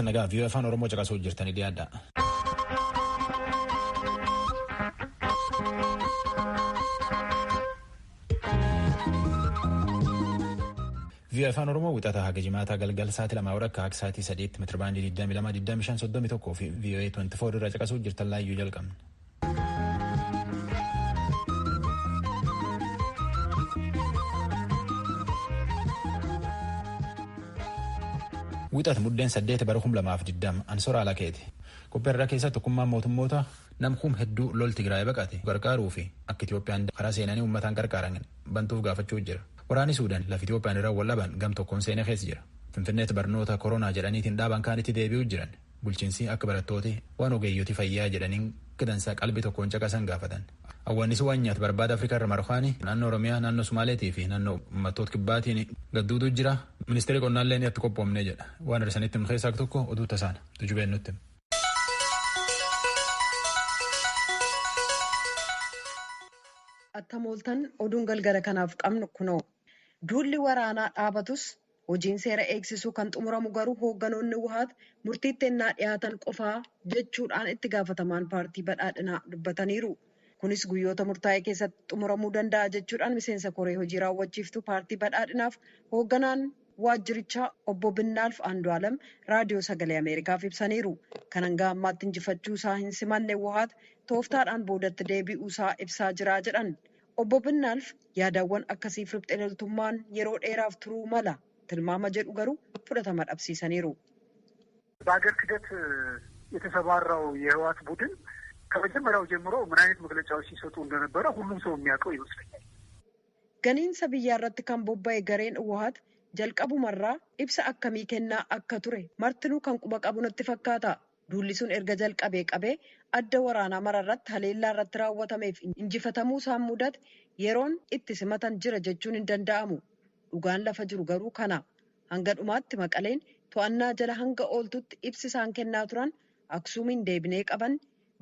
Nagaa fi afaan Oromoo caqasuu jirtanii dhiyaadha. Vii'oo afaan Oromoo wixataa haga jimaataa galgal sa'aatii 2 akka sa'aatii 3 meetirabaandii 22,25,31 fi vii'oo 24 irraa caqasuu jirtan laayyuu jalqabna. Wixata muddeen 8 bara 2020 Ansoora Alakeeti. Kopheerraa keessatti tokkummaan mootummoota namkuum hedduu lol Tigraay baqate gargaaruu fi akka Itoophiyaan karaa seenanii uummataan gargaaran bantuuf gaafachuu jira. Waraanni Suudaan lafa Itoophiyaan irraa wallaban gam tokkoon seenee keessa jira. Finfinneetti barnoota koronaa jedhaniitiin dhaaban kaanitti deebi'uu jiran. Bulchiinsi akka barattooti waan ogeeyyooti fayyaa jedhaniin kidansaa qalbii tokkoon caqasan gaafatan. Hawwaannis waan nyaata barbaada Afrikaa irra marfaani naannoo Oromiyaa, naannoo Sumaaleetii fi naannoo uummattoota kibbaatiin gadduutu jira. Ministeerri qonnaallee ni itti qophoomnee jedha. Waan arsanitti keessaa tokko oduu tasaana. Tujubeen nutti. Attamooltan oduun galgala kanaaf qabnu kunoo. Duulli waraanaa dhaabatus hojiin seera eegsisuu kan xumuramu garuu hoogganoonni wuhaat murtiitti ennaa dhiyaatan qofaa jechuudhaan itti gaafatamaan paartii badhaadhinaa dubbataniiru. Kunis guyyoota murtaa'e keessatti xumuramuu danda'a jechuudhaan miseensa koree hojii raawwachiiftuu paartii badhaadhinaaf hoogganaan waajjirichaa obbo Binnaalf Andu'aalam raadiyoo sagalee Ameerikaaf ibsaniiru. Kan hanga ammaatti injifachuu isaa hin simanne wuhaat tooftaadhaan boodatti deebi'uu isaa ibsaa jira jedhan. Obbo Binnaalf yaadawwan akkasiif riphxee loltummaan yeroo dheeraaf turuu mala tilmaama jedhu garuu fudhatama dhabsiisaniiru. በአገር ክደት የተሰማራው የህወሓት ቡድን ከመጀመሪያው ጀምሮ ምን አይነት መግለጫዎች ሲሰጡ እንደነበረ ሁሉም ሰው የሚያውቀው ይመስለኛል። Ganiinsa biyyaa irratti kan bobba'e gareen wuhaat jalqabumarraa ibsa akkamii kennaa akka ture martinuu kan quba qabu natti fakkaata. Duulli sun erga jalqabee qabee adda waraanaa mararratti haleellaa irratti raawwatameef injifatamuu isaan mudate yeroon itti simatan jira jechuun hin danda'amu. Dhugaan lafa jiru garuu kana. Hanga dhumaatti Maqaleen to'annaa jala hanga ooltutti ibsi isaan kennaa turan Aksuumiin deebinee qaban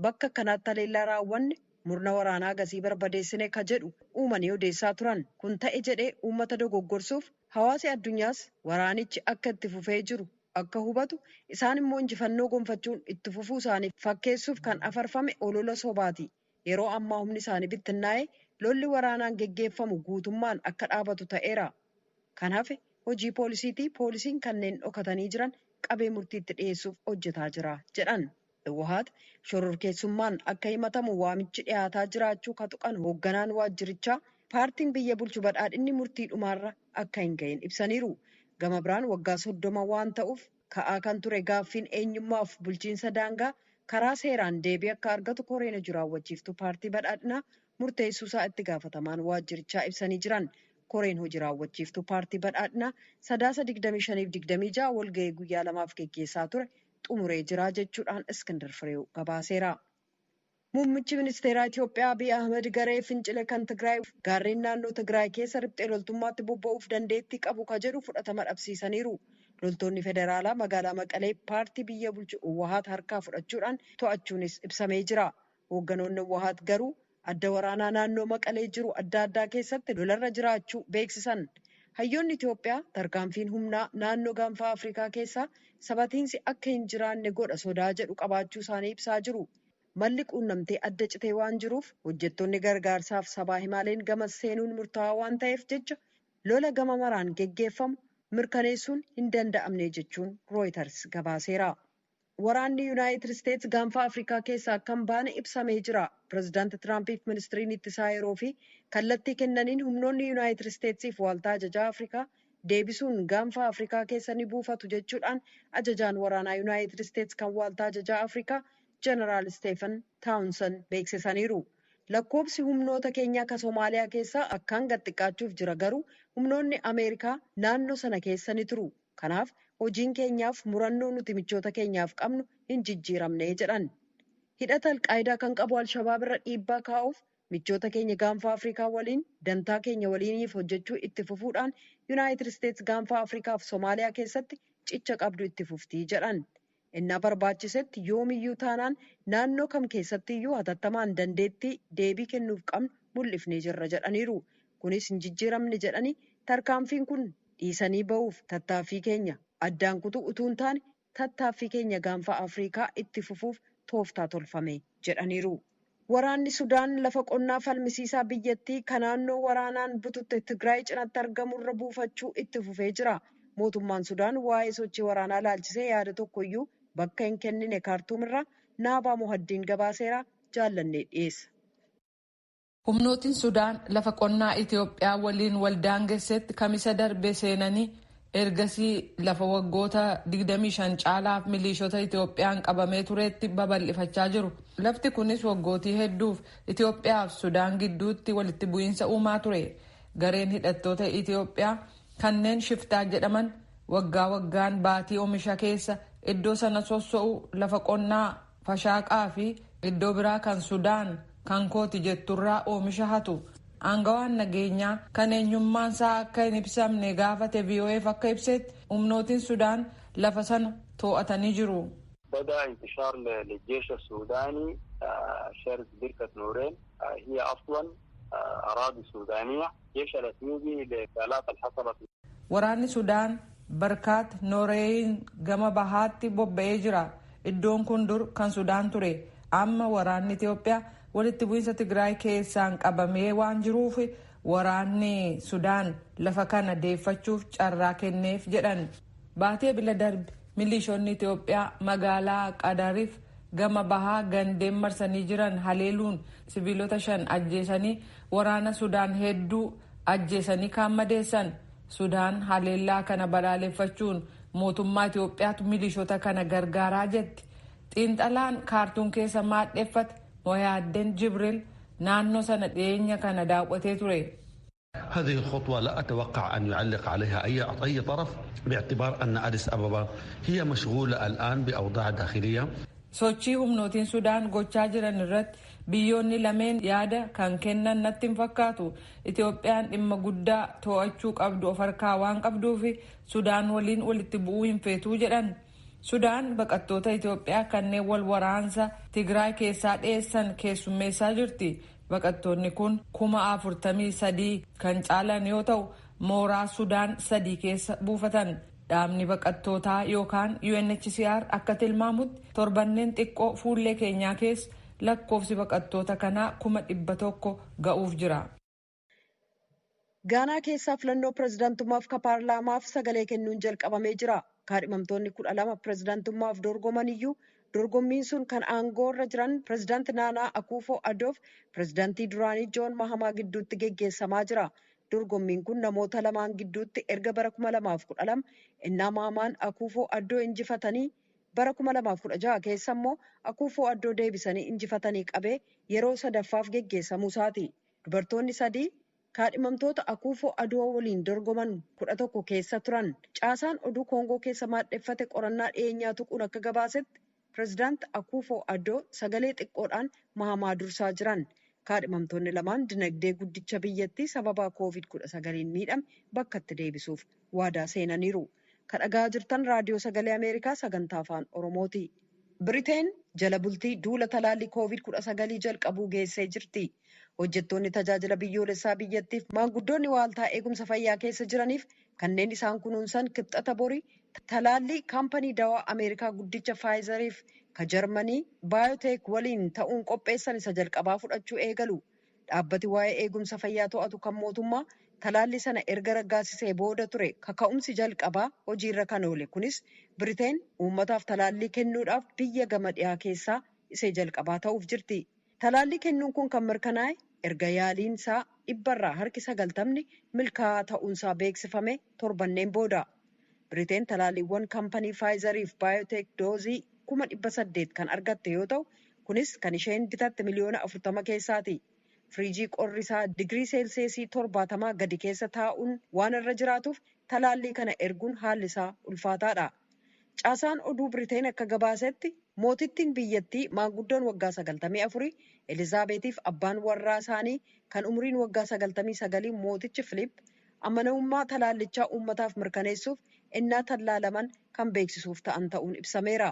bakka kanaatti haleellaa raawwanne murna waraanaa gasii barbadeessine ka jedhu uumanii odeessaa turan. Kun ta'e jedhee uummata dogoggorsuuf hawaasi addunyaas waraanichi akka itti fufee jiru akka hubatu isaan immoo injifannoo gonfachuun itti fufuu isaanii fakkeessuuf kan afarfame olola sobaati. Yeroo ammaa humni isaanii bittinnaa'ee lolli waraanaan geggeeffamu guutummaan akka dhaabatu ta'eera. Kanaaf hojii poolisiitii poolisiin kanneen dhokatanii jiran qabee murtiitti dhiyeessuuf hojjetaa jira jedhan. Wuhaat shororkeessummaan akka himatamu waamichi dhiyaataa jiraachuu ka tuqan hoogganaan waajjirichaa paartiin biyya bulchu badhaadhinni murtii dhumaarra akka hin gahin ibsaniiru. Gama biraan waggaa 30 waan ta'uuf ka'aa kan ture gaaffiin eenyummaaf bulchiinsa daangaa karaa seeraan deebii akka argatu koreen hojii raawwachiiftuu paartii badhaadhinaa murteessuusaa itti gaafatamaan waajjirichaa ibsanii jiran. Koreen hojii raawwachiiftuu paartii badhaadhinaa sadaasa 25-26 walga'ii guyyaa 2 geggeessaa ture xumuree jira jechuudhaan Iskindar Fireew gabaaseera. Muummichi ministeeraa Itoophiyaa Abiy Ahmed garee fincile kan Tigraay gaarreen naannoo Tigraay keessa riphxee loltummaatti bobba'uuf dandeettii qabu ka jedhu fudhatama dhabsiisaniiru. Loltoonni federaalaa magaalaa Maqalee paartii biyya bulchu wuhaat harkaa fudhachuudhaan to'achuunis ibsamee jira. Hoogganoonni wuhaat garuu adda waraanaa naannoo Maqalee jiru adda addaa keessatti lolarra jiraachuu beeksisan. Hayyoonni Itoophiyaa tarkaanfiin humnaa naannoo gaanfa Afrikaa keessaa sabatiinsi akka hin jiraanne godha sodaa jedhu qabaachuu isaanii ibsaa jiru. Malli quunnamtee adda citee waan jiruuf hojjettoonni gargaarsaaf sabaa himaaleen gama seenuun murtaawaa waan ta'eef jecha lola gama maraan geggeeffamu mirkaneessuun hin danda'amne jechuun Reuters gabaaseera. Waraanni Yuunaayitid Isteets gaanfa Afrikaa keessaa akka hin baane ibsamee jira. Pireezidaanti Tiraampiif ministiriin ittisaa yeroo fi kallattii kennaniin humnoonni Yuunaayitid Isteetsiif waaltaa ajajaa Afrikaa deebisuun gaanfa Afrikaa keessa ni buufatu jechuudhaan ajajaan waraanaa Yuunaayitid Isteets kan waaltaa ajajaa Afrikaa Jeneraal Steefan Taawunsan beeksisaniiru. Lakkoobsi humnoota keenyaa akka Somaaliyaa keessaa akkaan gad xiqqaachuuf jira garuu humnoonni Ameerikaa naannoo sana keessa ni turu. Kanaaf hojiin keenyaaf murannoo nuti michoota keenyaaf qabnu hin jijjiiramne jedhan. Hidhata Alqaayidaa kan qabu Alshabaab irra dhiibbaa kaa'uuf michoota keenya gaanfa Afrikaa waliin dantaa keenya waliiniif hojjechuu itti fufuudhaan Yuunaayitid Isteets gaanfa Afrikaaf Somaaliyaa keessatti cicha qabdu itti fuftii jedhan. Innaa barbaachisetti yoomiyyuu taanaan naannoo kam keessatti iyyuu hatattamaan dandeettii deebii kennuuf qabnu mul'ifnee jirra jedhaniiru. Kunis hin jijjiiramne jedhanii tarkaanfiin kun dhiisanii ba'uuf tattaaffii keenya addaan kutuu utuu hin taane tattaaffii keenya gaanfa Afrikaa itti fufuuf tooftaa tolfame jedhaniiru. Waraanni Sudaan lafa qonnaa falmisiisaa biyyattii kan naannoo waraanaan bututte Tigraay cinaatti argamurra buufachuu itti fufee jira. Mootummaan Sudaan waa'ee sochii waraanaa ilaalchisee yaada tokkoyyuu bakka hin kennine Kaartuumirraa Naabaa Mohaddiin gabaaseera jaallannee dhiyeessa. Humnootiin Sudaan lafa qonnaa Itoophiyaa waliin waldaangessetti kamisa darbe seenanii ergasii lafa waggoota 25 caalaaf milishoota Itoophiyaan qabamee tureetti babal'ifachaa jiru. Lafti kunis waggootii hedduuf Itoophiyaa fi Sudaan gidduutti walitti bu'iinsa uumaa ture. Gareen hidhattoota Itoophiyaa kanneen shiftaa jedhaman waggaa waggaan baatii oomisha keessa iddoo sana sosso'u lafa qonnaa fashaaqaa fi iddoo biraa kan Sudaan kan kooti jetturraa oomisha hatu. Aangawaan nageenyaa kan eenyummaan isaa akka hin ibsamne gaafate VOA'f akka ibsetti humnootiin Sudaan lafa sana to'atanii jiru. بدأ انتشار للجيش السوداني شرق بركة نورين هي أصلا أراضي سودانية جيش الأثيوبي للآلات الحصلت. Waraanni Sudaan Barkaat Nooreeyin gama bahaatti bobba'ee jira. Iddoon kun dur kan Sudaan ture. Amma waraanni Itoophiyaa walitti bu'iinsa Tigraay keessaan qabamee waan jiruuf waraanni Sudaan lafa kana deeffachuuf carraa kenneef jedhan. Baatee bila darbe milishoonni Itoophiyaa magaalaa Qadariif gama bahaa gandeen marsanii jiran haleeluun sibiilota 5 ajjeesanii waraana Sudaan hedduu ajjeesanii kaan madeessan. Sudaan haleellaa kana balaaleffachuun mootummaa Itoophiyaatu milishoota kana gargaaraa jetti. Xiinxalaan Kaartuum keessa maadheffate Moyaaddeen Jibril naannoo sana dhiyeenya kana daawwatee ture. هذه الخطوة لا أتوقع أن يعلق عليها أي طرف باعتبار أن أديس أبابا هي مشغولة الآن بأوضاع داخلية. Sochii humnootiin Sudaan gochaa jiran irratti biyyoonni lameen yaada kan kennan natti hin fakkaatu. Itoophiyaan dhimma guddaa to'achuu qabdu of harkaa waan qabduufi Sudaan waliin walitti bu'uu hin feetuu jedhan. Sudaan baqattoota Itoophiyaa kanneen wal waraansa Tigraay keessaa dhiyeessan keessummeessaa jirti. Baqattoonni kun 43,000 kan caalan yoo ta'u mooraa Sudaan 3 keessa buufatan. Dhaabni baqattootaa yookaan UNHCR akka tilmaamutti torbanneen xiqqoo fuullee keenyaa keessa lakkoofsi baqattoota kanaa 100,000 ga'uuf jira. Gaanaa keessaa filannoo pirezidaantummaaf ka paarlaamaaf sagalee kennuun jalqabamee jira. Kaadhimamtoonni 12 pirezidaantummaaf dorgoman iyyuu dorgommiin sun kan aangoorra jiran pirezidaanti Naanaa Akuufoo Adoof pirezidaantii duraanii Joon Mahamaa gidduutti geggeessamaa jira. Dorgommiin kun namoota lamaan gidduutti erga bara 2012 innaa Mahamaan Akuufoo Adoo injifatanii bara 2016 keessa immoo Akuufoo Adoo deebisanii injifatanii qabee yeroo sadaffaaf geggeessamuu isaati. Dubartoonni 3 kaadhimamtoota Akuufoo Adoo waliin dorgoman 11 keessa turan. Caasaan oduu Koongoo keessa maadheffate qorannaa dhiyeenyaa tuquun akka gabaasetti pirezidaanti Akuufoo Adoo sagalee xiqqoodhaan Mahamaa dursaa jiran. Kaadhimamtoonni lamaan dinagdee guddicha biyyattii sababa COVID-19 miidhame bakkatti deebisuuf waadaa seenaniiru. Kan dhagaa jirtan raadiyoo sagalee Ameerikaa sagantaa afaan Oromooti. Biriteen jala bultii duula talaallii COVID-19 jalqabuu geessee jirti. Hojjettoonni tajaajila biyyoolessaa biyyattiif maanguddoonni waaltaa eegumsa fayyaa keessa jiraniif kanneen isaan kunuunsan kibxata borii talaallii kaampanii dawaa Ameerikaa guddicha Faayizariif ka Jarmanii Baayoteek waliin ta'uun qopheessan isa jalqabaa fudhachuu eegalu. Dhaabbati waa'ee eegumsa fayyaa to'atu kan mootummaa talaallii sana erga raggaasisee booda ture kaka'umsi jalqabaa hojiirra kan oole. Kunis Biriteen uummataaf talaallii kennuudhaaf biyya gama dhiyaa keessaa isee jalqabaa ta'uuf jirti. Talaallii kennuun kun kan mirkanaa'e erga yaaliin isaa 90% milkaa'aa ta'uunsaa beeksifame torbanneen booda. Biriteen talaalliiwwan kaampanii Faayizariif Baayoteek doozii 800,000 kan argatte yoo ta'u, kunis kan isheen bitatte miliyoona 40 keessaati. Firiijii qorri isaa digirii seelseesii 70 gadi keessa taa'uun waan irra jiraatuuf talaallii kana erguun haalli isaa ulfaataadha. Caasaan oduu Biriteen akka gabaasetti mootittiin biyyattii maanguddoon waggaa 94 Elizaabeetiif abbaan warraa isaanii kan umriin waggaa 99 mootichi Filiip amanamummaa talaallichaa uummataaf mirkaneessuuf innaa tallaalaman kan beeksisuuf ta'an ta'uun ibsameera.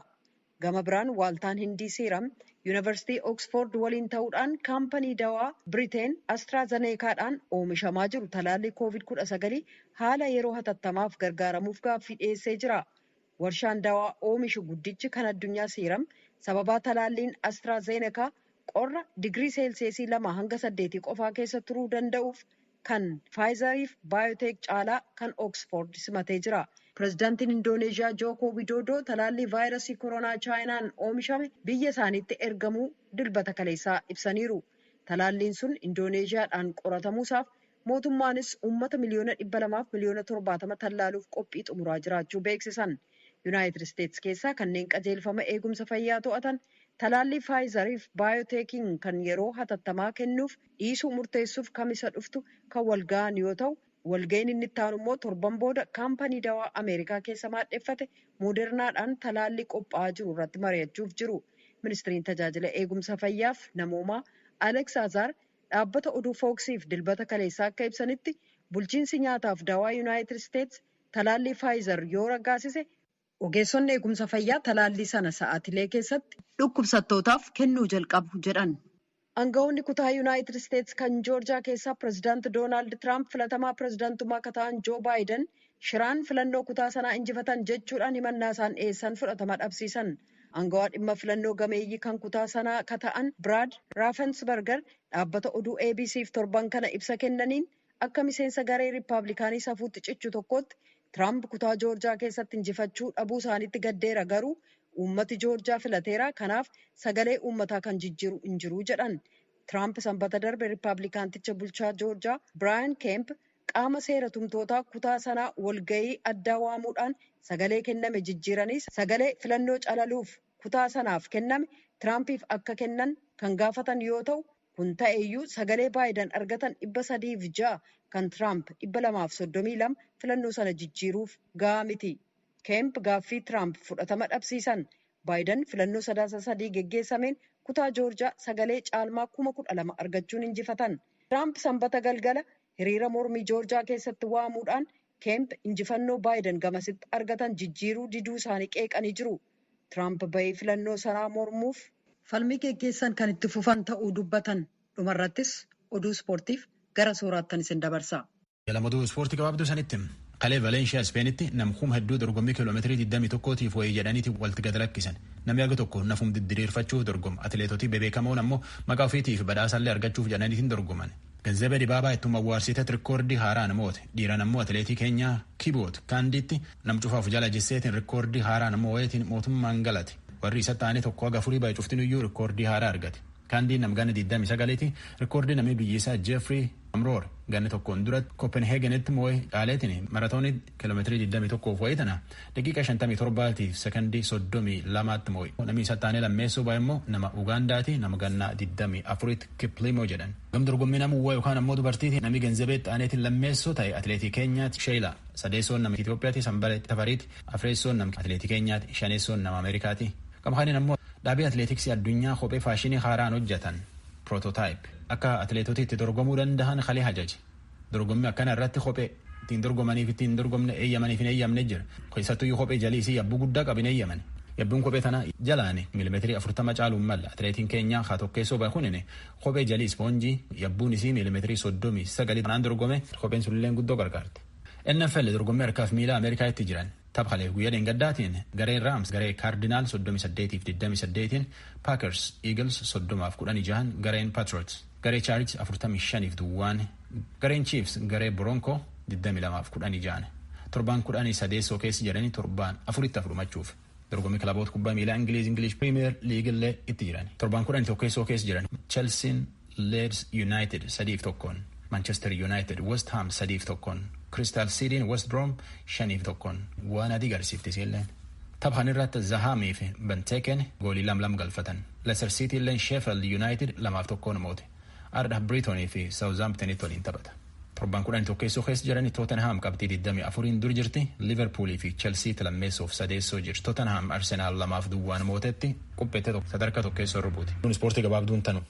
Gama biraan waaltaan Hindii Siiram Yuunivarsiitii Oksford waliin ta'uudhaan kaampanii dawaa Biriteen AstraZeneekaadhaan oomishamaa jiru talaallii COVID-19 haala yeroo hatattamaaf gargaaramuuf gaaffii dhiyeessee jira. Warshaan dawaa oomishu guddichi kan addunyaa Seeram sababaa talaalliin AstraZeneekaa qorra digirii seelsiyeesii 2 hanga 8 qofaa keessa turuu danda'uuf kan Faayizariif Baayoteek caalaa kan Oksford simatee jira. Pireezidaantiin Indooneeziyaa Jooko Widoodoo talaallii vaayirasii koronaa Chaayinaan oomishame biyya isaaniitti ergamuu dilbata kaleessaa ibsaniiru. Talaalliin sun Indooneeziyaadhaan qoratamuusaaf mootummaanis uummata miliyoona 200 fi miliyoona 70 tallaaluuf qophii xumuraa jiraachuu beeksisan. Yuunaayitid Isteetsi keessaa kanneen qajeelfama eegumsa fayyaa to'atan talaallii Faayizariif Baayoteekiin kan yeroo hatattamaa kennuuf dhiisuu murteessuuf kamisa dhuftu kan walga'an yoo ta'u, walga'iin inni itti aanu immoo torban booda kaampanii dawaa Ameerikaa keessa maadheffate Moodernaadhaan talaallii qophaa'aa jiru irratti mari'achuuf jiru. Ministiriin tajaajila eegumsa fayyaaf namoomaa Aleeks Azaar dhaabbata oduu Fooksiif dilbata kaleessaa akka ibsanitti bulchiinsi nyaataaf dawaa Yuunaayitid Isteetsi talaallii Faayizar yoo raggaasise ogeessonni eegumsa fayyaa talaallii sana sa'aatilee keessatti dhukkubsattootaaf kennuu jalqabu jedhan. Aangawoonni kutaa Yuunaayitid Isteetsi kan Joorjiyaa keessaa pireezidaanti Doonaald Tiraamp filatamaa pireezidaantummaa akka ta'an Joo Baayiden shiraan filannoo kutaa sanaa injifatan jechuudhaan himannaa isaan dhiyeessan fudhatama dhabsiisan. Aangawaa dhimma filannoo gameeyyii kan kutaa sanaa akka ta'an Biraad Raafensberger dhaabbata oduu ABC'f torban kana ibsa kennaniin akka miseensa garee Riippaabilikaanii safuutti cichu tokkotti Tiraamp kutaa Joorjiyaa keessatti injifachuu dhabuu isaaniitti gaddeera garuu uummati Joorjiyaa filateera kanaaf sagalee uummataa kan jijjiiru hin jiru jedhan. Tiraamp sanbata darbe Riippaabilikaanticha bulchaa Joorjiyaa Biraayan Keemp qaama seera tumtootaa kutaa sanaa walga'ii addaa waamuudhaan sagalee kenname jijjiiranis sagalee filannoo calaluuf kutaa sanaaf kenname Tiraampiif akka kennan kan gaafatan yoo ta'u kun ta'eeyyuu sagalee Baayiden argatan 306 kan Tiraamp 232 filannoo sana jijjiiruuf gahaa miti. Keemp gaaffii Tiraamp fudhatama dhabsiisan. Baayiden filannoo sadaasa 3 geggeessameen kutaa Joorjiyaa sagalee caalmaa 12,000 argachuun injifatan. Tiraamp sanbata galgala hiriira mormii Joorjiyaa keessatti waamuudhaan Keemp injifannoo Baayiden gamasitti argatan jijjiiruu diduu isaanii qeeqanii jiru. Tiraamp bahee filannoo sanaa mormuuf falmii geggeessan kan itti fufan ta'uu dubbatan. Dhumarrattis oduu ispoortiif gara sooraattan isin dabarsa. Oduu ispoortii gabaabduu sanitti Qalee Valeenshiyaa Ispeenitti namkuuma hedduu dorgommii kiiloomeetirii 21tiif wayii jedhaniiti walitti gad lakkisan. Namni aga tokko nafuun didiriirfachuuf dorgoma. Atileetotii bebeekamoon ammoo maqaa ofiitiif badhaasallee argachuuf jedhaniitiin dorgoman. Ganzabee Dibaabaa ittuma awwaarsiteet rikoordii haaraan moote. Dhiiraan ammoo atileetii Keenyaa Kiboot Kaandiitti nam cufaaf jala jesseetiin rikoordii haaraan ammoo wayitiin mootummaan galate. Warri isa ta'anii tokko haga furii baay'ee cuftin iyyuu rikoordii haaraa argate. Kaandiin namgana 29ti rikoordii namni biyyisaa Jeefrii Amroor ganni tokkoon duratti Kopenheegenitti moo'ee caaleetiin maratoonii kiiloomeetirii 21 wayii tana daqiiqa 57tiif sekondii 32tti moo'e. Namni isa taanee lammeessuu baay'ee immoo nama Ugaandaati nama gannaa 24tti Kiplimoo jedhan. Gam dorgommii nama uwwaa yookaan ammoo dubartiiti namni Ganzabee Xaaneetiin lammeessoo ta'e atileetii Keenyaatti Sheela sadeessoon nama Itoophiyaatti Sanbalee Tafariitti afreessoon nama atileetii Keenyaatti shaneessoon nama Ameerikaati. Gamkaaniin ammoo dhaabii atileetiksii addunyaa kophee faashinii haaraan hojjetan Prototype akka atileetota itti dorgomuu danda'an kalee hajaji. Dorgommii akkana irratti kophee ittiin dorgomaniif ittiin dorgomne eeyyamaniif hin eeyyamne jira. Keessattuu kophee jaliisii yabbuu guddaa qabin eeyyaman. Yabbuun kophee tana jalaani milimeetirii 40 caaluun malla. Atileetiin Keenyaa haa tokkeessoo baay'uunine kophee jalii ispoonjii yabbuun isii milimeetirii 39 kanaan dorgome kopheen sulilleen guddoo gargaarti. NFL dorgommii harkaaf miila Ameerikaatti jiran. Taphalee guyyaa dheengaddaatiin gareen Raams garee Kaardinaal 38-28 Packers Eagles 30-16 gareen Patriots garee Chargers 45-2 gareen Chiefs garee Bronco 22-16 torban 13 keessa jedhanii torban 4 fudhumachuuf dorgommii kilaboota kubbaa miilaa English Premier League illee itti jiran torban 11 keessa jiran Chelsea Leeds United 3-1 Manchester United West Ham 3-1 Crystal City West Brom 5-1 waan adii garsiifte illee taphaan irratti Zahamii fi Benteken goolii 2 galfatan. Leicester City illee Sheffield United 2-1 moote. Arda Brighton fi Southampton waliin taphata. Torban 11 keessa jiranii Tottenham qabxii 24 dur jirti. Liverpool fi Chelsea lammeessuuf sadeessoo jirti. Tottenham Arsenal 2-2 mootetti qopheette sadarkaa tokkeessoo rubuuti. Kun ispoortii gabaabduun tanu.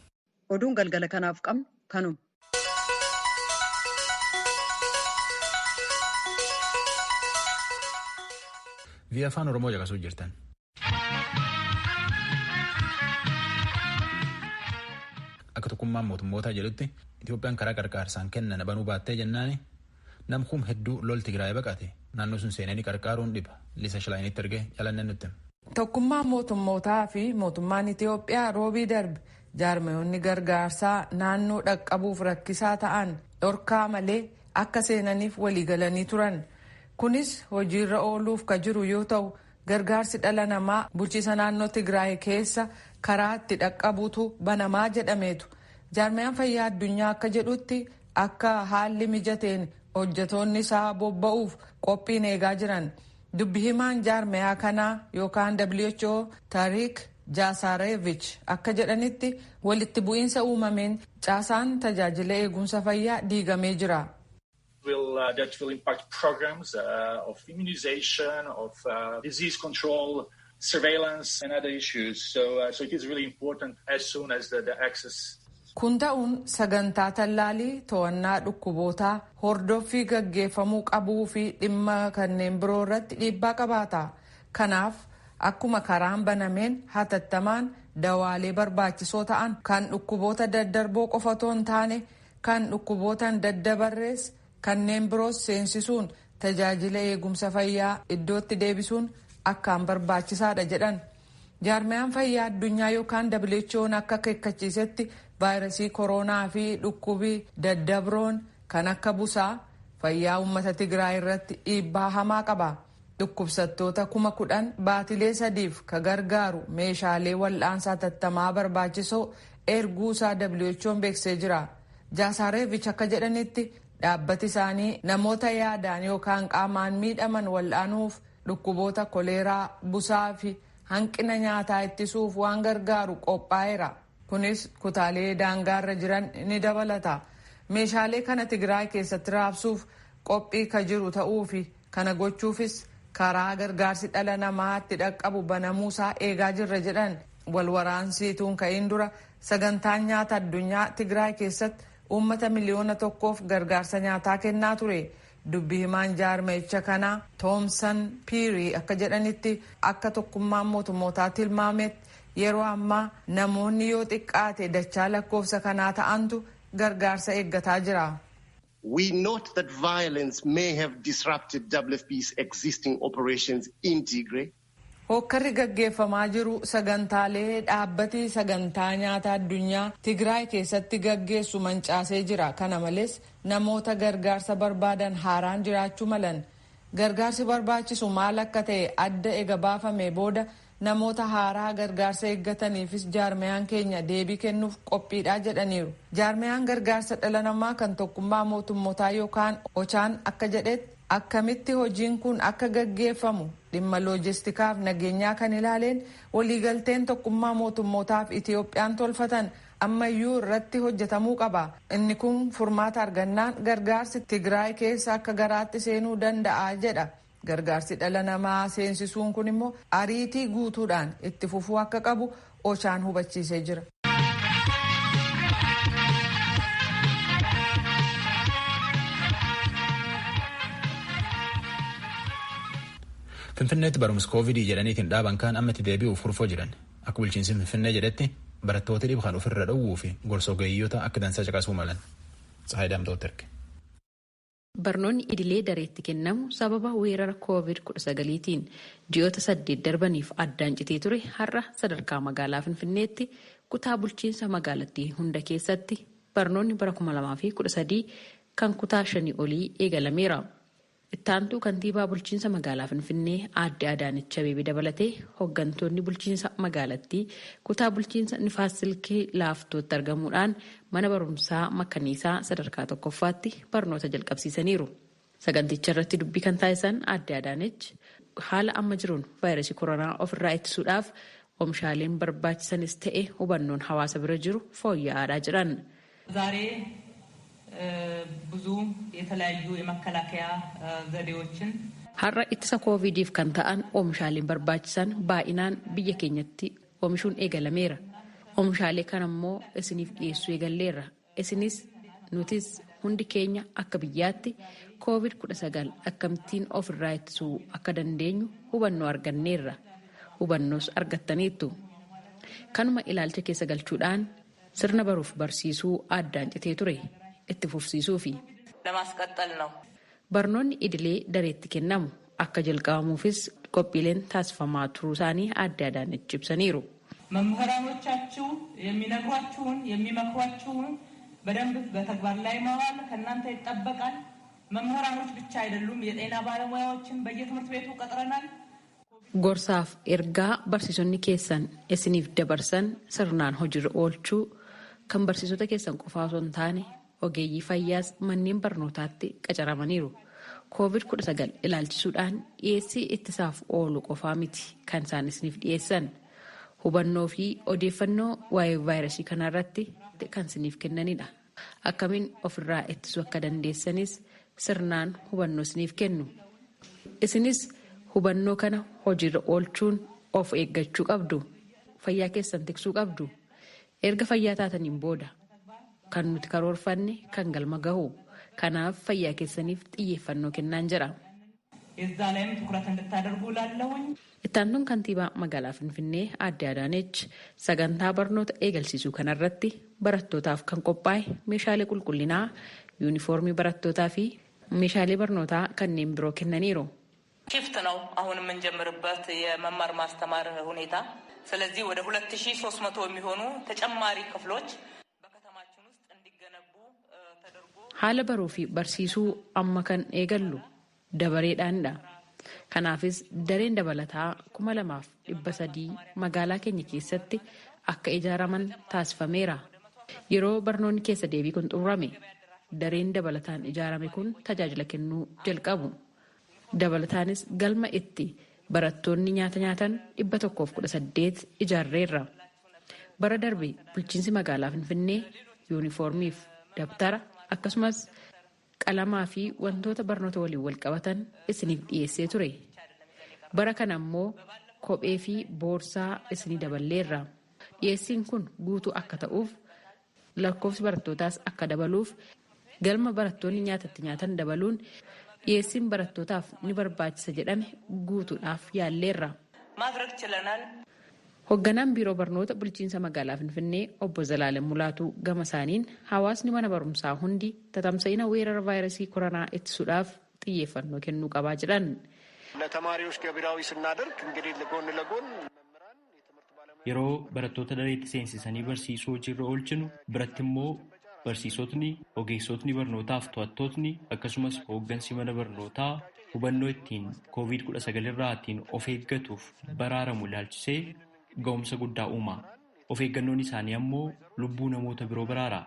Oduun galgala kanaaf qabnu kanuma. Via afaan Oromoo caqasuu jirtan. akka tokkummaan mootummootaa jedhutti Itoophiyaan karaa qarqaarsaan kennan banuu baattee jennaani namkum hedduu lol Tigraay baqate naannoo sun seenanii qarqaaruun dhiba. Liisa Shilaayinitti ergee jalannee nutti. Tokkummaan mootummootaa fi mootummaan Itoophiyaa roobii darbe jaarmayoonni gargaarsaa naannoo dhaqqabuuf rakkisaa ta'an dhorkaa malee akka seenaniif waliigalanii turan. Kunis hojiirra ooluuf ka jiru yoo ta'u gargaarsi dhala namaa bulchiisa naannoo Tigraay keessa karaa itti dhaqqabuutu banamaa jedhameetu. Jaarmayaan fayyaa addunyaa akka jedhutti akka haalli mijateen hojjetoonni isaa bobba'uuf qophiin eegaa jiran. Dubbi himaan jaarmayaa kanaa yookaan WHO Tariik Jaasareevich akka jedhanitti walitti bu'iinsa uumameen caasaan tajaajila eegumsa fayyaa diigamee jira. That will impact programs of immunization, of disease control, surveillance and other issues. So it is really important as soon as the access. Kun ta'uun sagantaa tallaalii to'annaa dhukkubootaa hordoffii gaggeeffamuu qabuu fi dhimma kanneen biroo irratti dhiibbaa qabaata. Kanaaf akkuma karaan banameen hatattamaan dawaalee barbaachisoo ta'an kan dhukkuboota daddarboo qofa otoo hin taane kan dhukkubootaan daddabarrees kanneen biroos seensisuun tajaajila eegumsa fayyaa iddootti deebisuun akkaan barbaachisaadha jedhan. Jaarmayaan fayyaa addunyaa yookaan WHO'n akka akeekkachiisetti vaayirasii koronaa fi dhukkubii daddabroon kan akka busaa fayyaa uummata Tigraay irratti dhiibbaa hamaa qaba. Dhukkubsattoota 10,000 baatilee 3f ka gargaaru meeshaalee wal'aansaa tattamaa barbaachisoo erguusaa WHO'n beeksisee jira. Jaasareevich akka jedhanitti dhaabbati isaanii namoota yaadaan yookaan qaamaan miidhaman wal'aanuuf dhukkuboota koleeraa, busaa fi hanqina nyaataa ittisuuf waan gargaaru qophaa'eera. Kunis kutaalee daangaarra jiran ni dabalata. Meeshaalee kana Tigraay keessatti raabsuuf qophii ka jiru ta'uu fi kana gochuufis karaa gargaarsi dhala namaatti dhaqqabu banamuusaa eegaa jirra jedhan. Walwaraansiituun ka'in dura sagantaan nyaata addunyaa Tigraay keessatti uummata miliyoona 1f gargaarsa nyaataa kennaa ture. Dubbi himaan jaarmayicha kanaa Toomsan Piirii akka jedhanitti akka tokkummaan mootummootaa tilmaametti yeroo ammaa namoonni yoo xiqqaate dachaa lakkoofsa kanaa ta'antu gargaarsa eeggataa jira. We note that violence may have disrupted WFP's existing operations in Tigray. Hokkarri gaggeeffamaa jiru sagantaalee dhaabbati sagantaa nyaata addunyaa Tigraay keessatti gaggeessu mancaasee jira. Kana malees namoota gargaarsa barbaadan haaraan jiraachuu malan. Gargaarsi barbaachisu maal akka ta'e adda ega baafame booda namoota haaraa gargaarsa eeggataniifis jaarmayaan keenya deebii kennuuf qophiidha jedhaniiru. Jaarmayaan gargaarsa dhala namaa kan tokkummaa mootummootaa yookaan ochaan akka jedhetti akkamitti hojiin kun akka gaggeeffamu dhimma loojistikaaf nageenyaa kan ilaaleen waliigalteen tokkummaa mootummootaaf Itoophiyaan tolfatan ammayyuu irratti hojjetamuu qaba. Inni kun furmaata argannaan gargaarsi Tigraay keessa akka garaatti seenuu danda'a jedha. Gargaarsi dhala namaa seensisuun kun immoo ariitii guutuudhaan itti fufuu akka qabu ochaan hubachiisee jira. Finfinneetti barumsa koovidii jedhaniitiin dhaaban kan amma itti deebi'uuf furfoo jiran. Akka bulchiinsi Finfinnee jedhetti barattoota dhibu kan ofirra dhowwuu fi gorsa ogeeyyoota akka dansaa caqasuu malan. Tsaayidaamtoota erge. Barnoonni idilee dareetti kennamu sababa weerara COVID-19tiin ji'oota 8 darbaniif addaan citee ture har'a sadarkaa magaalaa Finfinneetti kutaa bulchiinsa magaalattii hunda keessatti barnoonni bara 2013 kan kutaa 5 olii eegalameera. Ittaantuu kantiibaa bulchiinsa magaalaa Finfinnee aadde Adaanech Abeebee dabalatee hooggantoonni bulchiinsa magaalattii kutaa bulchiinsa Nifaas Silkii Laaftootti argamuudhaan mana barumsaa Makaniisaa sadarkaa 1ffaatti barnoota jalqabsiisaniiru. Saganticha irratti dubbii kan taasisan aadde Adaanech haala amma jiruun vaayirasii koronaa ofirraa ittisuudhaaf oomishaaleen barbaachisanis ta'e hubannoon hawaasa bira jiru fooyya'aadhaa jiran. ብዙ የተለያዩ የመከላከያ ዘዴዎችን har'a ittisa koovidiif kan ta'an oomishaaleen barbaachisan baay'inaan biyya keenyatti oomishuun eegalameera. Oomishaalee kana immoo isiniif dhiyeessuu eegalleerra. Isinis nutis hundi keenya akka biyyaatti COVID-19 akkamittiin ofirraa ittisuu akka dandeenyu hubannoo arganneerra. Hubannoos argattaniittu. Kanuma ilaalcha keessa galchuudhaan sirna baruuf barsiisuu addaan citee ture itti fufsiisuufi ለማስቀጠል ነው። barnoonni idilee dareetti kennamu akka jalqabamuufis qophiileen taasifamaa turuu isaanii Aadde Adaanech ibsaniiru. መምህራኖቻችሁ የሚነግሯችሁን የሚመክሯችሁን በደንብ በተግባር ላይ ማዋል ከእናንተ ይጠበቃል። መምህራኖች ብቻ አይደሉም፣ የጤና ባለሙያዎችን በየትምህርት ቤቱ ቀጥረናል። gorsaaf ergaa barsiisonni keessan isiniif dabarsan sirnaan hojiirra oolchuu kan barsiisota keessan qofaa osoo hin taane ogeeyyii fayyaas manneen barnootaatti qacaramaniiru. COVID-19 ilaalchisuudhaan dhiyeessii ittisaaf oolu qofaa miti kan isaan isiniif dhiyeessan. Hubannoo fi odeeffannoo waa'ee vaayirasii kanarratti kan isiniif kennanidha. Akkamiin ofirraa ittisuu akka dandeessanis sirnaan hubannoo isiniif kennu. Isinis hubannoo kana hojiirra oolchuun of eeggachuu qabdu. Fayyaa keessan tiksuu qabdu. Erga fayyaa taataniin booda kan nuti karoorfanne kan galma gahu. Kanaaf fayyaa keessaniif xiyyeeffannoo kennaan jira. Ittaantuun kantiibaa magaalaa Finfinnee Aadde Adaanech sagantaa barnoota eegalsiisuu kanarratti barattootaaf kan qophaa'e meeshaalee qulqullinaa, yuunifoormii barattootaa fi meeshaalee barnootaa kanneen biroo kennaniiru. ሽፍት ነው አሁን የምንጀምርበት የመማር ማስተማር ሁኔታ። ስለዚህ ወደ 2300 የሚሆኑ ተጨማሪ ክፍሎች በከተማችን ውስጥ እንዲገነቡ ተደርጎ haala baruu fi barsiisuu amma kan eegallu dabareedhaanidha. Kanaafis dareen dabalataa 2300 magaalaa keenya keessatti akka ijaaraman taasifameera. Yeroo barnoonni keessa deebii kun xumurame dareen dabalataan ijaarame kun tajaajila kennuu jalqabu. Dabalataanis galma itti barattoonni nyaata nyaatan 118 ijaarreerra. Bara darbe bulchiinsi magaalaa Finfinnee yuunifoormiif dabtara akkasumas qalamaa fi wantoota barnoota waliin wal qabatan isiniif dhiyeessee ture. Bara kana ammoo kophee fi boorsaa isinii daballeerra. Dhiyeessiin kun guutuu akka ta'uuf lakkoofsi barattootaas akka dabaluuf galma barattoonni nyaatatti nyaatan dabaluun dhiyeessiin barattootaaf ni barbaachisa jedhame guutuudhaaf yaalleerra. Hoogganaan biiroo barnoota bulchiinsa magaalaa Finfinnee obbo Zalaaleen Mulaatuu gama isaaniin hawaasni mana barumsaa hundi tatamsa'ina weerara vaayirasii koronaa ittisuudhaaf xiyyeeffannoo kennuu qabaa jedhan. ለተማሪዎች ገቢራዊ ስናደርግ እንግዲህ ለጎን ለጎን yeroo barattoota dareetti seensisanii barsiisuu hojiirra oolchinu biratti immoo barsiisotni, ogeessotni barnootaaf to'attootni akkasumas hooggansi mana barnootaa hubannoo ittiin COVID-19 irraa ittiin of eeggatuuf baraaramu ilaalchisee ga'umsa guddaa uuma. Of eeggannoon isaanii ammoo lubbuu namoota biroo baraara.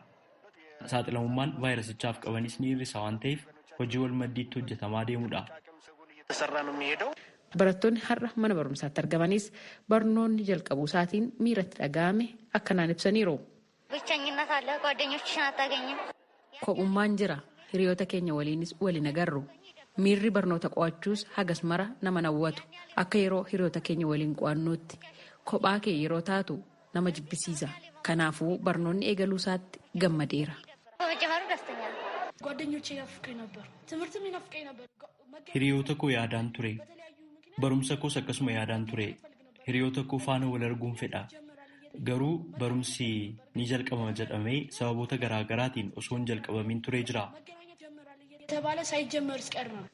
Saaxilamummaan vaayirasichaaf qabanis ni hir'isa waan ta'eef hojii wal maddiitti hojjetamaa deemudha. Barattoonni har'a mana barumsaatti argamanis barnoonni jalqabuu isaatiin miiratti dhaga'ame akkanaan ibsaniiru. Kophummaan jira. Hiriyoota keenya waliinis waliin agarru. Miirri barnoota qo'achuus hagas mara nama nawwatu. Akka yeroo hiriyoota keenya waliin qo'annootti kophaa kee yeroo taatu nama jibbisiisa. Kanaafuu barnoonni eegaluu isaatti gammadeera. Hiriyoota koo yaadaan ture. Barumsa koos akkasuma yaadaan ture. Hiriyoota koo faana wal arguun fedha. Garuu barumsi ni jalqabama jedhamee sababoota garaagaraatiin osoo hin jalqabamin turee jira.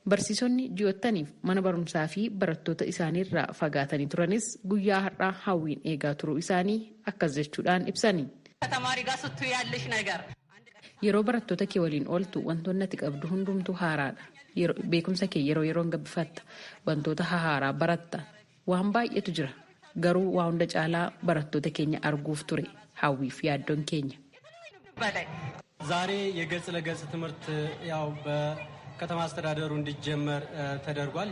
Barsiisonni ji'oottaniif mana barumsaa fi barattoota isaaniirraa fagaatanii turanis guyyaa har'aa hawwiin eegaa turuu isaanii akkas jechuudhaan ibsani. Yeroo barattoota kee waliin ooltu wantoonni ati qabdu hundumtuu haaraadha. Beekumsa kee yeroo yeroon gabbifatta. Wantoota haaraa baratta. Waan baay'eetu jira. Garuu waa hunda caalaa barattoota keenya arguuf ture hawwiif yaaddoon keenya. ዛሬ የገጽ ለገጽ ትምህርት ያው በከተማ አስተዳደሩ እንዲጀመር ተደርጓል።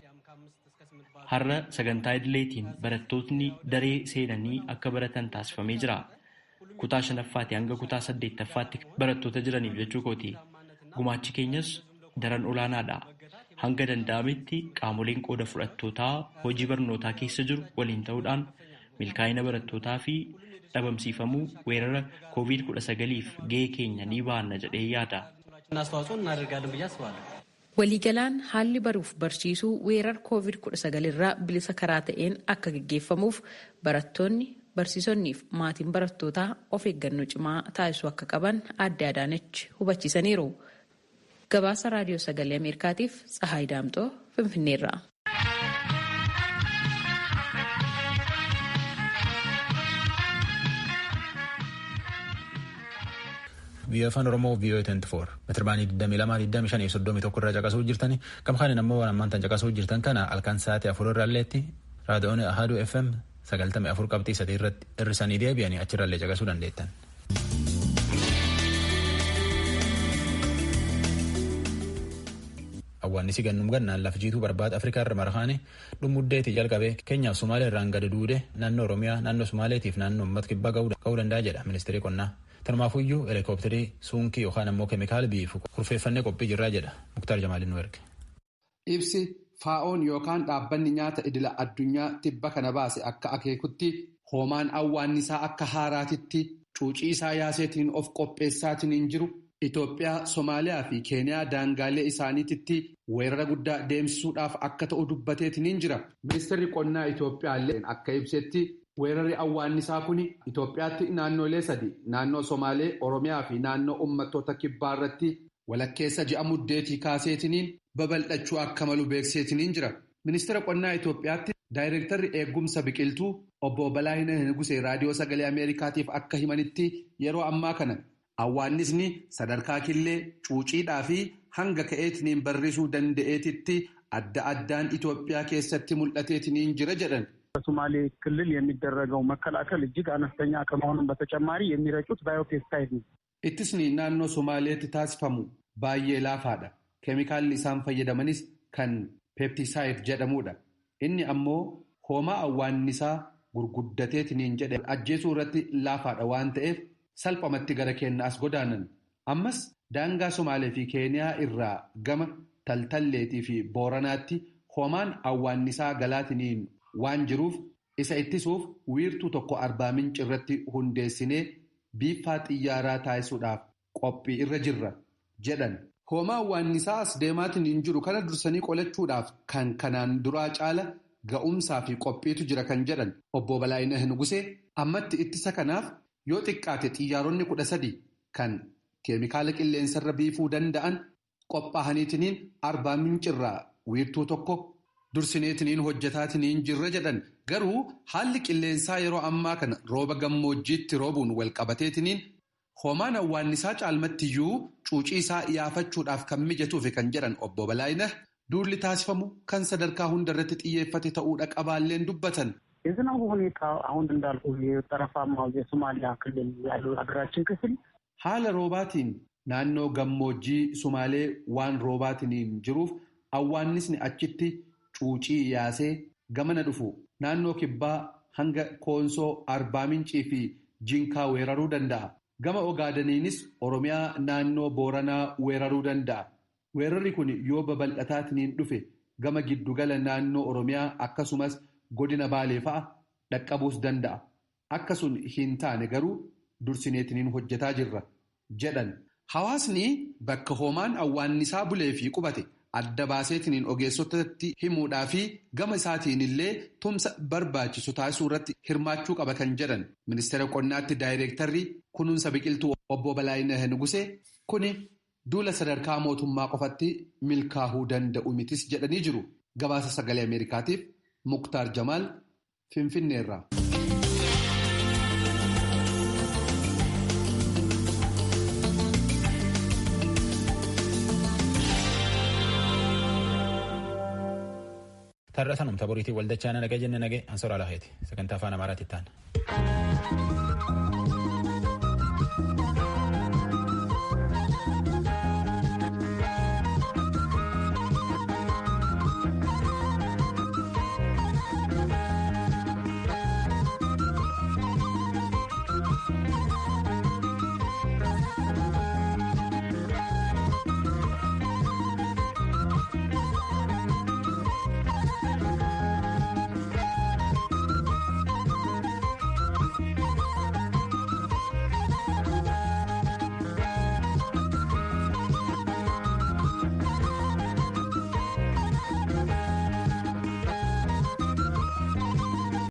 har'a sagantaa idileetiin barattootni daree seenanii akka baratan taasifamee jira. Kutaa 5ffaatii hanga kutaa 8ffaatti barattoota jiraniif jechuu kooti. Gumaachi keenyas daran olaanaadha. Hanga danda'ametti qaamoleen qooda fudhattootaa hojii barnootaa keessa jiru waliin ta'uudhaan milkaa'ina barattootaa fi dhabamsiifamuu weerara COVID-19f gahee keenya ni baanna jedhee yaada. Waliigalaan haalli baruuf barsiisuu weerara COVID-19 irraa bilisa karaa ta'een akka gaggeeffamuuf barattoonni barsiisonniif maatiin barattootaa of eeggannoo cimaa taasisuu akka qaban Aadde Adaanech hubachiisaniiru. Gabaasa Raadiyoo Sagalee Ameerikaatiif Tsahaay Daamxoo Finfinneerraa. Biyya afaan Oromoo VOA 24 metirbaanii 22,25,31 irraa caqasuu jirtani kam kaaniin ammoo waan ammaan tan caqasuu jirtan kana halkan sa'aatii 4 irraalleetti raadiyoon Ahaduu FM 94.3 irratti hirrisanii deebi'anii achirraallee caqasuu dandeettan. Awwaannisi gannum gannaan lafa jiituu barbaada Afrikaa irra marhaane dhumuddeetii jalqabee Keenyaaf Sumaalee irraan gadi duude naannoo Oromiyaa naannoo Sumaaleetiif naannoo uummata kibbaa ga'uu danda'a jedha ministeerri qonnaa. Tanumaafuyyuu helikoophitarii suunkii yookaan ammoo keemikaala biifu kurfeeffannee qophii jirraa jedha Muktaar Jamaaliin nu erge. Ibsi faa'oon yookaan dhaabbanni nyaata idila addunyaa tibba kana baase akka akeekutti hoomaan awwaannisaa akka haaraatitti cuucii isaa yaaseetiin of qopheessaatiin jiru Itoophiyaa, Somaaliyaa fi Keeniyaa daangaalee isaaniititti weerara guddaa deemsisuudhaaf akka ta'u dubbateetiin jira. Ministeerri qonnaa Itoophiyaallee akka ibsetti weerarri awwaannisaa kun Itoophiyaatti naannolee 3 naannoo Somaalee, Oromiyaa fi naannoo uummattoota kibbaa irratti walakkeessa ji'a muddeetii kaaseetiin babal'achuu akka malu beekseetiin jira. Ministeera qonnaa Itoophiyaatti daayireektarri eegumsa biqiltuu obbo Balaayina Nugusee raadiyoo sagalee Ameerikaatiif akka himanitti yeroo ammaa kana awwaannisni sadarkaa killee cuuciidhaa fi hanga ka'eetiin barrisuu danda'eetitti adda addaan Itoophiyaa keessatti mul'ateetiin jira jedhan. በሶማሌ ክልል የሚደረገው መከላከል እጅግ አነስተኛ ከመሆኑም በተጨማሪ የሚረጩት ባዮፔስታይድ ነው። ittisni naannoo Somaaleetti taasifamu baay'ee laafaadha. Keemikaalli isaan fayyadamanis kan peeptisaayid jedhamudha. Inni ammoo hoomaa awwaannisaa gurguddateetiin jedhe ajjeesuu irratti laafaadha waan ta'eef salphamatti gara keenyaas godaanan. Ammas daangaa Somaalee fi Keeniyaa irraa gama Taltalleetii fi Booranaatti hoomaan awwaannisaa galaatiin waan jiruuf isa ittisuuf wiirtuu tokko Arbaa Minci irratti hundeessinee biifaa xiyyaaraa taasisuudhaaf qophii irra jirra jedhan. Hoomaa awwaannisaa as deemaatiin jiru kana dursanii qolachuudhaaf kan kanaan duraa caala ga'umsaa fi qophiitu jira kan jedhan obbo Balaayina Nugusee ammatti ittisa kanaaf yoo xiqqaate xiyyaaronni 13 kan keemikaala qilleensarra biifuu danda'an qophaa'aniitiin Arbaa Mincirraa wiirtuu tokko dursineetiin hojjetaatiin jirra jedhan garuu haalli qilleensaa yeroo ammaa kana rooba gammoojjiitti roobuun walqabateetiin hoomaan awwaannisaa caalmattiyyuu cuucii isaa yaafachuudhaaf kan mijatuufi kan jedhan obbo Balaayina duulli taasifamu kan sadarkaa hundarratti xiyyeeffate ta'uudha qabaalleen dubbatan. የዝናቡ ሁኔታ አሁን እንዳልኩ የጠረፋማው የሶማሊያ ክልል ያለው ሀገራችን ክፍል haala roobaatiin naannoo gammoojjii Sumaalee waan roobaatiin jiruuf awwaannisni achitti cuucii yaasee gamana dhufu naannoo kibbaa hanga Koonsoo, Arbaa Mincii fi Jinkaa weeraruu danda'a. Gama Ogaadaniinis Oromiyaa naannoo Booranaa weeraruu danda'a. Weerarri kun yoo babal'ataatiin dhufe gama giddugala naannoo Oromiyaa akkasumas godina Baalee fa'a dhaqqabuus danda'a. Akkasumas hin taane garuu dursineetiin hojjetaa jirra jedhan. Hawaasni bakka hoomaan awwaannisaa bulee fi qubate adda baaseetiin ogeessotatti himuudhaa fi gama isaatiin illee tumsa barbaachisu taasisuu irratti hirmaachuu qaba kan jedhan ministeera qonnaatti daayireektarri kunuunsa biqiltuu obbo Balaayina Nugusee kuni duula sadarkaa mootummaa qofatti milkaa'uu danda'u mitis jedhanii jiru. Gabaasa sagalee Ameerikaatiif Muktaar Jamaal Finfinneerraa. Tarratanum taboriitii waldachaa nagee jenne nagee ansoraa laheeti sagantaa afaan Amaaraatti ta'an.